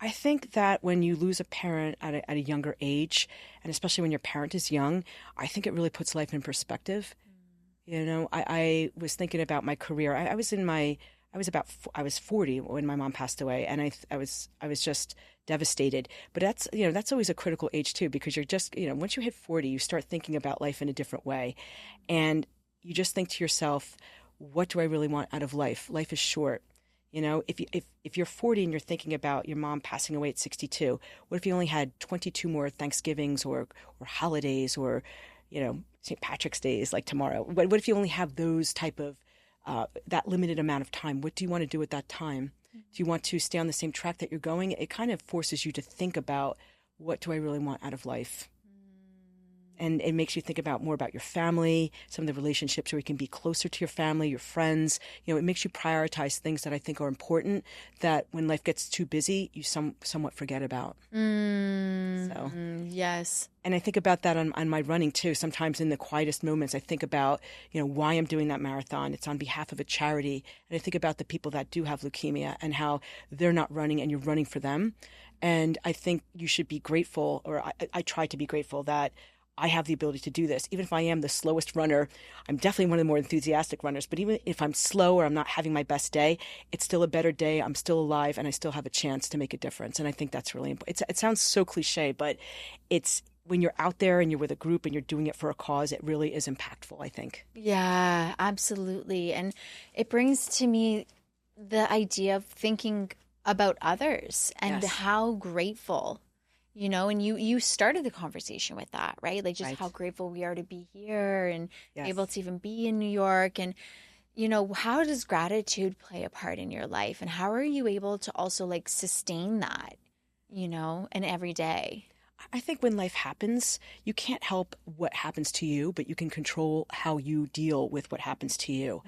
I think that when you lose a parent at a younger age, and especially when your parent is young, I think it really puts life in perspective. I was thinking about my career. I was 40 when my mom passed away, and I was just devastated. But that's always a critical age too, because you're just, once you hit 40, you start thinking about life in a different way. And you just think to yourself, what do I really want out of life? Life is short. If you're 40 and you're thinking about your mom passing away at 62, what if you only had 22 more Thanksgivings or holidays or, St. Patrick's Days like tomorrow? What if you only have those type of that limited amount of time? What do you want to do at that time? Do you want to stay on the same track that you're going? It kind of forces you to think about, what do I really want out of life? And it makes you think about more about your family, some of the relationships where you can be closer to your family, your friends. It makes you prioritize things that I think are important that when life gets too busy, you somewhat forget about. So yes. And I think about that on my running too. Sometimes in the quietest moments, I think about, why I'm doing that marathon. It's on behalf of a charity. And I think about the people that do have leukemia and how they're not running and you're running for them. And I think you should be grateful, or I try to be grateful that I have the ability to do this. Even if I am the slowest runner, I'm definitely one of the more enthusiastic runners. But even if I'm slow or I'm not having my best day, it's still a better day. I'm still alive and I still have a chance to make a difference. And I think that's really important. It sounds so cliche, but it's when you're out there and you're with a group and you're doing it for a cause, it really is impactful, I think. Yeah, absolutely. And it brings to me the idea of thinking about others and how grateful, and you started the conversation with that, right? Like just how grateful we are to be here and able to even be in New York. And, how does gratitude play a part in your life? And how are you able to also like sustain that, in every day? I think when life happens, you can't help what happens to you, but you can control how you deal with what happens to you.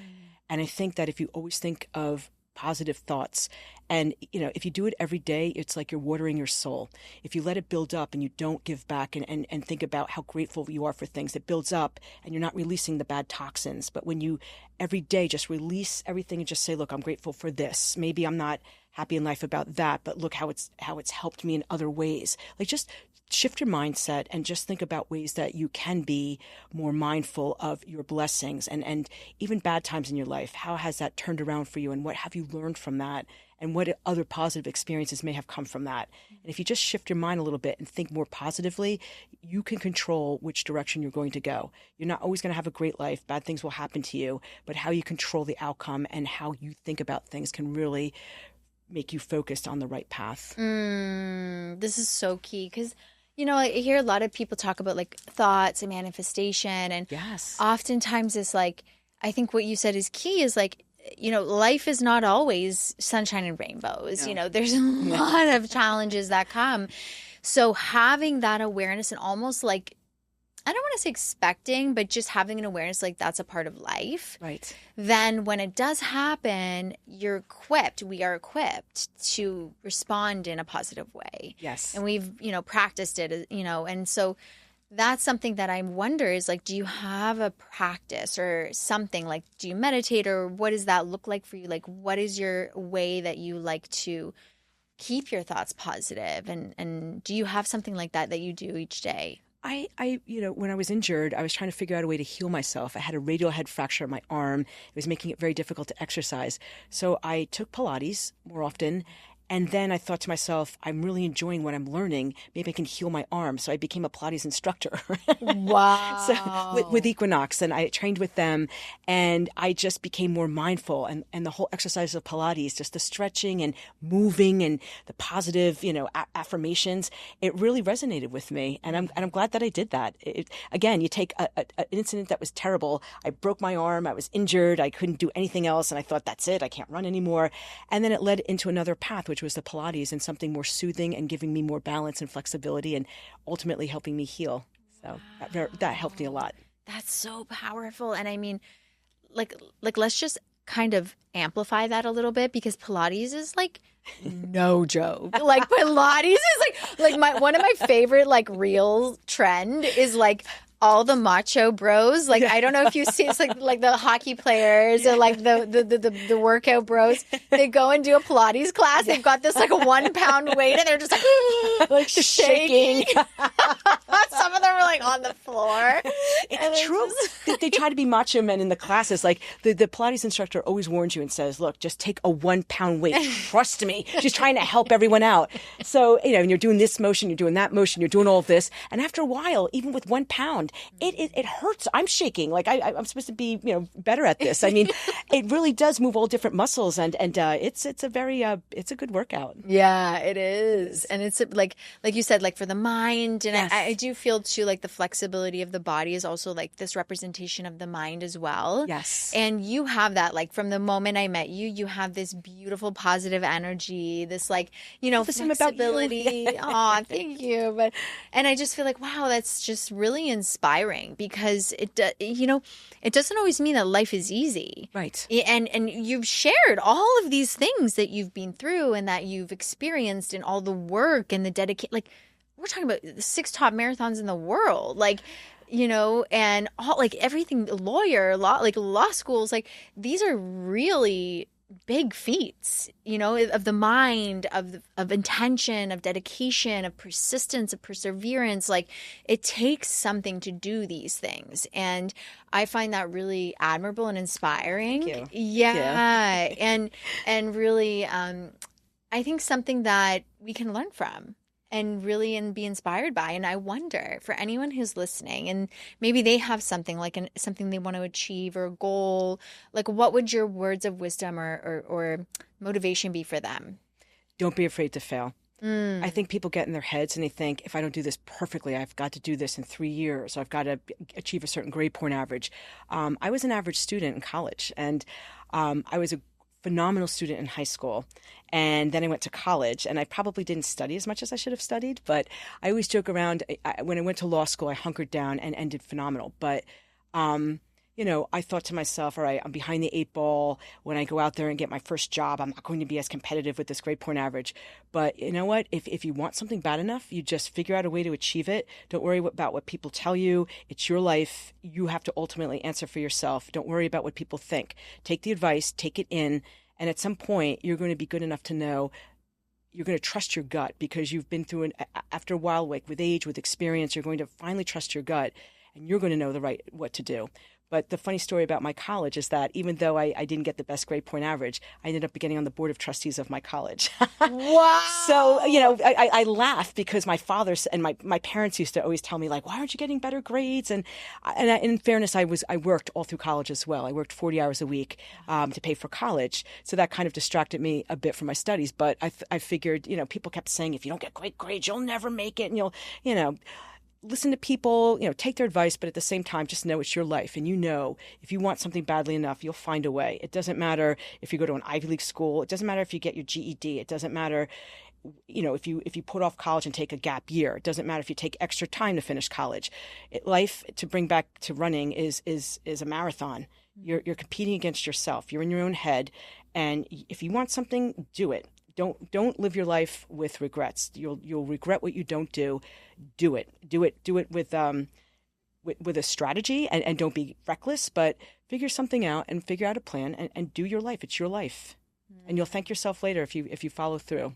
And I think that if you always think of positive thoughts, and if you do it every day, it's like you're watering your soul. If you let it build up and you don't give back and think about how grateful you are for things, it builds up and you're not releasing the bad toxins. But when you every day just release everything and just say, look, I'm grateful for this. Maybe I'm not happy in life about that, but look how it's helped me in other ways. Like just shift your mindset and just think about ways that you can be more mindful of your blessings and even bad times in your life. How has that turned around for you, and what have you learned from that? And what other positive experiences may have come from that? And if you just shift your mind a little bit and think more positively, you can control which direction you're going to go. You're not always going to have a great life. Bad things will happen to you, but how you control the outcome and how you think about things can really make you focused on the right path. This is so key because, I hear a lot of people talk about like thoughts and manifestation. And oftentimes it's like, I think what you said is key is like, life is not always sunshine and rainbows. No. There's a lot of challenges that come. So having that awareness and almost like, I don't want to say expecting, but just having an awareness like that's a part of life. Right. Then when it does happen, we are equipped to respond in a positive way. Yes. And we've, practiced it, and so that's something that I wonder is like, do you have a practice or something like, do you meditate or what does that look like for you? Like, what is your way that you like to keep your thoughts positive? And do you have something like that you do each day? When I was injured, I was trying to figure out a way to heal myself. I had a radial head fracture in my arm. It was making it very difficult to exercise. So I took Pilates more often. And then I thought to myself, I'm really enjoying what I'm learning. Maybe I can heal my arm. So I became a Pilates instructor. Wow. So with Equinox, and I trained with them, and I just became more mindful. And the whole exercise of Pilates, just the stretching and moving and the positive, affirmations, it really resonated with me. And I'm glad that I did that. Again, you take an incident that was terrible. I broke my arm. I was injured. I couldn't do anything else. And I thought, that's it. I can't run anymore. And then it led into another path, which was the Pilates, and something more soothing and giving me more balance and flexibility and ultimately helping me heal. So that helped me a lot. That's so powerful. And I mean, like let's just kind of amplify that a little bit, because Pilates is like no joke. Like Pilates is like one of my favorite like real trend is like all the macho bros. Like, I don't know if you see, it's like the hockey players or like the workout bros. They go and do a Pilates class. They've got this like a 1 pound weight and they're just like shaking. Some of them are like on the floor. It's true. They try to be macho men in the classes. Like the Pilates instructor always warns you and says, look, just take a 1 pound weight. Trust me. She's trying to help everyone out. So, and you're doing this motion, you're doing that motion, you're doing all of this. And after a while, even with 1 pound, it hurts. I'm shaking. Like I'm supposed to be, better at this. I mean, it really does move all different muscles, and it's a very it's a good workout. Yeah, it is, and it's like you said, like for the mind, and yes. I do feel too like the flexibility of the body is also like this representation of the mind as well. Yes, and you have that like from the moment I met you, you have this beautiful positive energy, this like flexibility. Oh, thank you. And I just feel like wow, that's just really inspiring because it doesn't always mean that life is easy, right? And you've shared all of these things that you've been through and that you've experienced and all the work and the dedication. Like we're talking about the 6 top marathons in the world, like and all like everything, law schools, like these are really big feats, of the mind, of intention, of dedication, of persistence, of perseverance. Like it takes something to do these things. And I find that really admirable and inspiring. Thank you. Yeah. and really, I think something that we can learn from and be inspired by. And I wonder for anyone who's listening and maybe they have something like something they want to achieve or a goal, like what would your words of wisdom or motivation be for them? Don't be afraid to fail. I think people get in their heads and they think, if I don't do this perfectly, I've got to do this in 3 years. Or I've got to achieve a certain grade point average. I was an average student in college, and I was a phenomenal student in high school. And then I went to college, and I probably didn't study as much as I should have studied. But I always joke around, when I went to law school, I hunkered down and ended phenomenal. But, I thought to myself, all right, I'm behind the 8 ball. When I go out there and get my first job, I'm not going to be as competitive with this grade point average. But you know what? If you want something bad enough, you just figure out a way to achieve it. Don't worry about what people tell you. It's your life. You have to ultimately answer for yourself. Don't worry about what people think. Take the advice, take it in. And at some point, you're going to be good enough to know you're going to trust your gut, because you've been through after a while, like with age, with experience, you're going to finally trust your gut, and you're going to know what to do. But the funny story about my college is that even though I didn't get the best grade point average, I ended up getting on the board of trustees of my college. Wow. So, I laugh because my father and my parents used to always tell me, like, why aren't you getting better grades? And in fairness, I worked all through college as well. I worked 40 hours a week to pay for college. So that kind of distracted me a bit from my studies. But I figured, people kept saying, if you don't get great grades, you'll never make it. And listen to people, take their advice, but at the same time, just know it's your life. And if you want something badly enough, you'll find a way. It doesn't matter if you go to an Ivy League school. It doesn't matter if you get your GED. It doesn't matter, if you put off college and take a gap year. It doesn't matter if you take extra time to finish college. Life, to bring back to running, is a marathon. You're competing against yourself. You're in your own head. And if you want something, do it. Don't live your life with regrets. You'll regret what you don't do. Do it. Do it with a strategy, and don't be reckless, but figure something out and figure out a plan and do your life. It's your life. And you'll thank yourself later if you follow through.